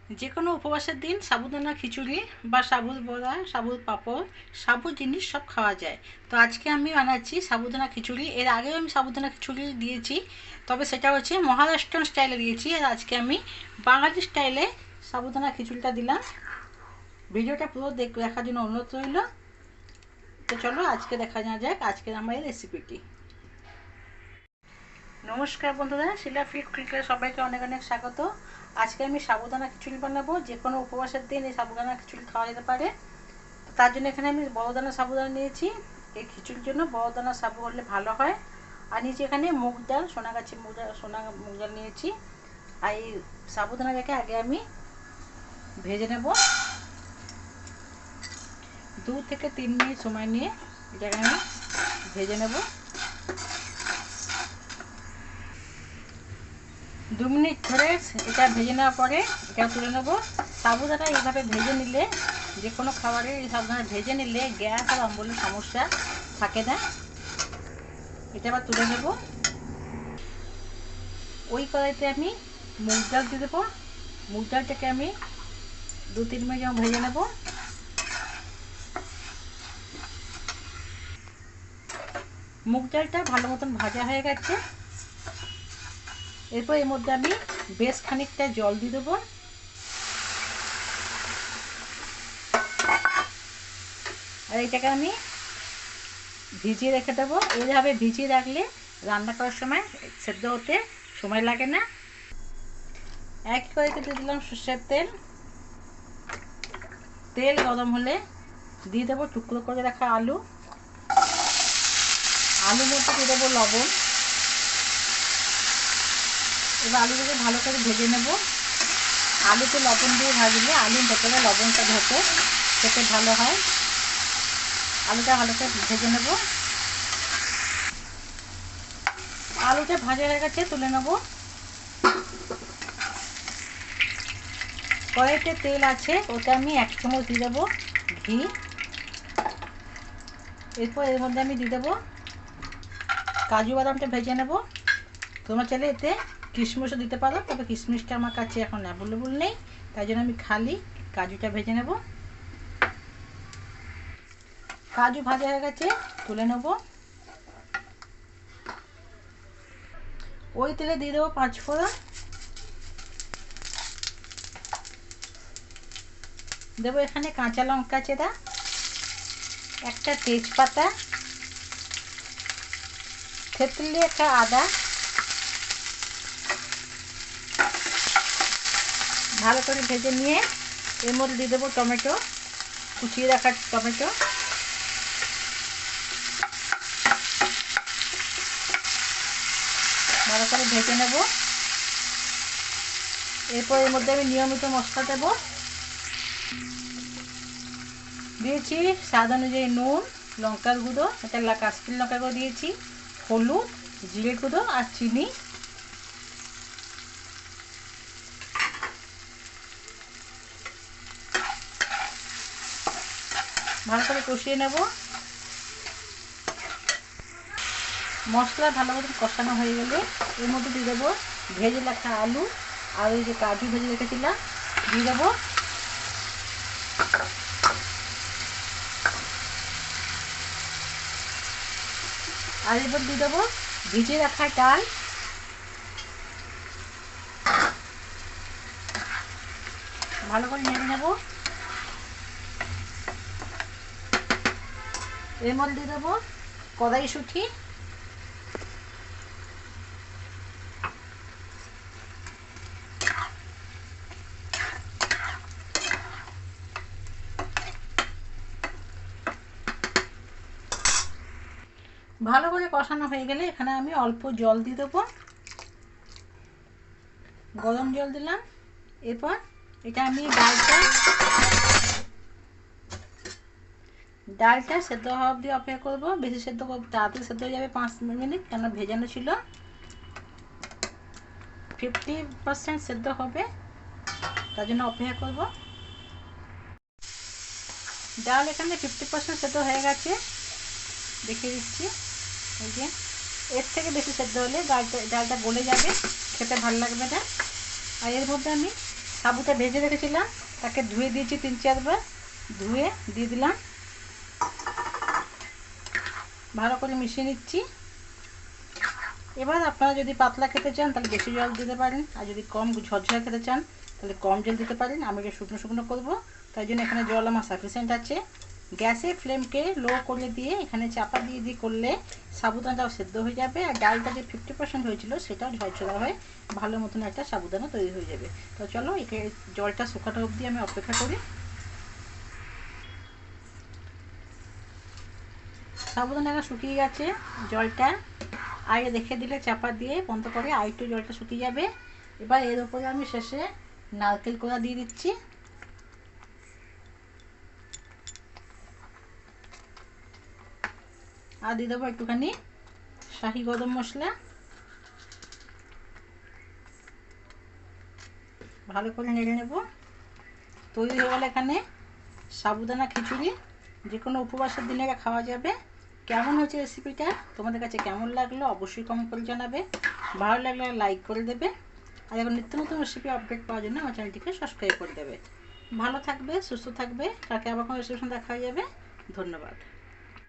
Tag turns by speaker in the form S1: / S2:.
S1: যে কোনো উপবাসের দিন সাবুদানা খিচুড়ি বা সাবুর বড়া, সাবুর পাঁপড়, সাবু জিনিস সব খাওয়া যায়। তো আজকে আমি বানাচ্ছি সাবুদানা খিচুড়ি। এর আগেও আমি সাবুদানা খিচুড়ি দিয়েছি, তবে সেটা হচ্ছে মহারাষ্ট্র স্টাইলে দিয়েছি। আর আজকে আমি বাঙালি স্টাইলে সাবুদানা খিচুড়িটা দিলাম। ভিডিওটা পুরো দেখার জন্য অনুরোধ রইল। তো চলো আজকে দেখা যাক আজকের আমার এই রেসিপিটি। নমস্কার বন্ধুরা, শিলা ফিট ক্রিকেটে সবাইকে অনেক অনেক স্বাগত। আজকে আমি সাবুদানা খিচুড়ি বানাবো। যে কোনো উপবাসের দিন এই সাবুদানা খিচুড়ি খাওয়া যেতে পারে। তার জন্য এখানে আমি বড় দানা সাবুদানা নিয়েছি। এই খিচুড়ির জন্য বড় দানা সাবু হলে ভালো হয়। আর নিচে এখানে মুগ ডাল, সোনাগাছি সোনা মুগ ডাল নিয়েছি। আর এই সাবুদানাটাকে আগে আমি ভেজে নেব। 2 থেকে 3 মিনিট সময় নিয়ে এটাকে আমি ভেজে নেব। 2 মিনিট ধরে এটা ভেজে নেওয়ার পরে এটা তুলে নেব। সাবুদানা এইভাবে ভেজে নিলে, যে কোনো খাবারে এই সাবুদানা ভেজে নিলে গ্যাস আর অম্বলের সমস্যা থাকে না। এটা আবার তুলে নেব। ওই কড়াইতে আমি মুগ ডাল দিয়ে দেবো। মুগ ডালটাকে আমি 2-3 মিনিট যেমন ভেজে নেব। মুগ ডালটা ভালো মতন ভাজা হয়ে গেছে। এরপর এর মধ্যে আমি বেশ খানিকটা জল দিয়ে দেবো। আর এটাকে আমি ভিজিয়ে রেখে দেবো। এইভাবে ভিজিয়ে রাখলে রান্না করার সময় সেদ্ধ হতে সময় লাগে না। এক কড়াইতে দিয়ে দিলাম সর্ষের তেল। তেল গরম হলে দিয়ে দেবো টুকরো করে রাখা আলু। আলুর মধ্যে দিয়ে দেবো লবণ। এবার আলুটাকে ভালো করে ভেজে নেব। আলুতে লবণ দিয়ে ভাজলে আলুর ভেতরে লবণটা ঢোকে, খেতে ভালো হয়। আলুটা ভালো করে ভেজে নেব। আলুটা ভাজা হয়ে গেছে, তুলে নেব। কড়াইতে তেল আছে, ওটা আমি 1 চামচ দিয়ে দেবো ঘি। এরপর এর মধ্যে আমি দিয়ে দেবো কাজু বাদামটা ভেজে নেব। তোমরা চাইলে এতে কিশমিশও দিতে পারো, তবে কিশমিশটা আমার কাছে এখন অ্যাভেলেবল নেই, তাই জন্য আমি খালি কাজুটা ভেজে নেব। কাজু ভাজা হয়ে গেছে, তুলে নেব। ওই তেলে দিয়ে দেবো 5 ফোড়ন। দেবো এখানে কাঁচা লঙ্কা চেরা, একটা তেজপাতা, থেতলে একটা আদা। ভালো করে ভেজে নিয়ে এর মধ্যে দিয়ে দেবো টমেটো, কুচিয়ে রাখা টমেটো। ভালো করে ভেজে নেব। এরপর এর মধ্যে আমি নিয়মিত মশলা দেব। দিয়েছি স্বাদ অনুযায়ী নুন, লঙ্কার গুঁড়ো, এটা কাশ্মীরি লঙ্কার গুঁড়ো দিয়েছি, হলুদ, জিরে গুঁড়ো আর চিনি। ভালো করে কষিয়ে নেব। মশলা ভালো মতন কষানো হয়ে গেলে এর মধ্যে দিয়ে দেবো ভেজে রাখা আলু আর ওই যে কাজু ভেজে রেখেছিলাম দিয়ে দেবো। আর এরপর দিয়ে দেবো ভিজে রাখা ডাল। ভালো করে নেড়ে নেব। এর মধ্যে দিয়ে দেবো কড়াইশুঁটি, ভালো করে কষানো হয়ে গেলে এখানে আমি অল্প জল দিয়ে দেবো। গরম জল দিলাম। এরপর এটা আমি ডালটা সেদ্ধ হওয়া অবধি অপেক্ষা করবো। বেশি সেদ্ধ করবো, তাড়াতাড়ি সেদ্ধ হয়ে যাবে 5 মিনিট, কেন ভেজানো ছিল। 50% সেদ্ধ হবে, তার জন্য অপেক্ষা করবো। ডাল এখানে 50% সেদ্ধ হয়ে গেছে, দেখিয়ে দিচ্ছি। এই যে এর থেকে বেশি সেদ্ধ হলে ডালটা গলে যাবে, খেতে ভালো লাগবে না। আর এর মধ্যে আমি সাবুটা ভেজে রেখেছিলাম তাকে ধুয়ে দিয়েছি 3-4 বার, ধুয়ে দিয়ে দিলাম। ভালো করে মিশিয়ে নিচ্ছি। এবার আপনারা যদি পাতলা খেতে চান তাহলে বেশি জল দিতে পারেন, আর যদি কম ঝরঝরা খেতে চান তাহলে কম জল দিতে পারেন। আমি এটা শুকনো শুকনো করবো, তাই জন্য এখানে জল আমার সাফিসিয়েন্ট আছে। গ্যাসের ফ্লেমকে লো করে দিয়ে এখানে চাপা দিয়ে দিয়ে করলে সাবুদানাটাও সেদ্ধ হয়ে যাবে, আর ডালটা যে 50% হয়েছিল সেটাও ঝরঝরা হয়ে ভালো মতন একটা সাবুদানা তৈরি হয়ে যাবে। তো চলো একে জলটা শুকানো অবধি আমি অপেক্ষা করি। সাবুদানাটা শুকিয়ে গেছে, জলটা আগে রেখে দিলে চাপা দিয়ে বন্ধ করে আর একটু জলটা শুকিয়ে যাবে। এবার এর উপরে আমি শেষে নারকেল কোড়া দিয়ে দিচ্ছি। আর দিয়ে দেবো একটুখানি শাহি গরম মশলা। ভালো করে নেড়ে নেব। তৈরি হয়ে গেল এখানে সাবুদানা খিচুড়ি, যে কোনো উপবাসের দিনে খাওয়া যাবে। কেমন হয়েছে রেসিপিটা, তোমাদের কাছে কেমন লাগলো অবশ্যই কমেন্ট করে জানাবে। ভালো লাগলে লাইক করে দেবে, আর এখন নিত্য নতুন রেসিপি আপডেট পাওয়ার জন্য আমার চ্যানেলটিকে সাবস্ক্রাইব করে দেবে। ভালো থাকবে, সুস্থ থাকবে, কালকে আবার কোনো রেসিপি দেখা হয়ে যাবে। ধন্যবাদ।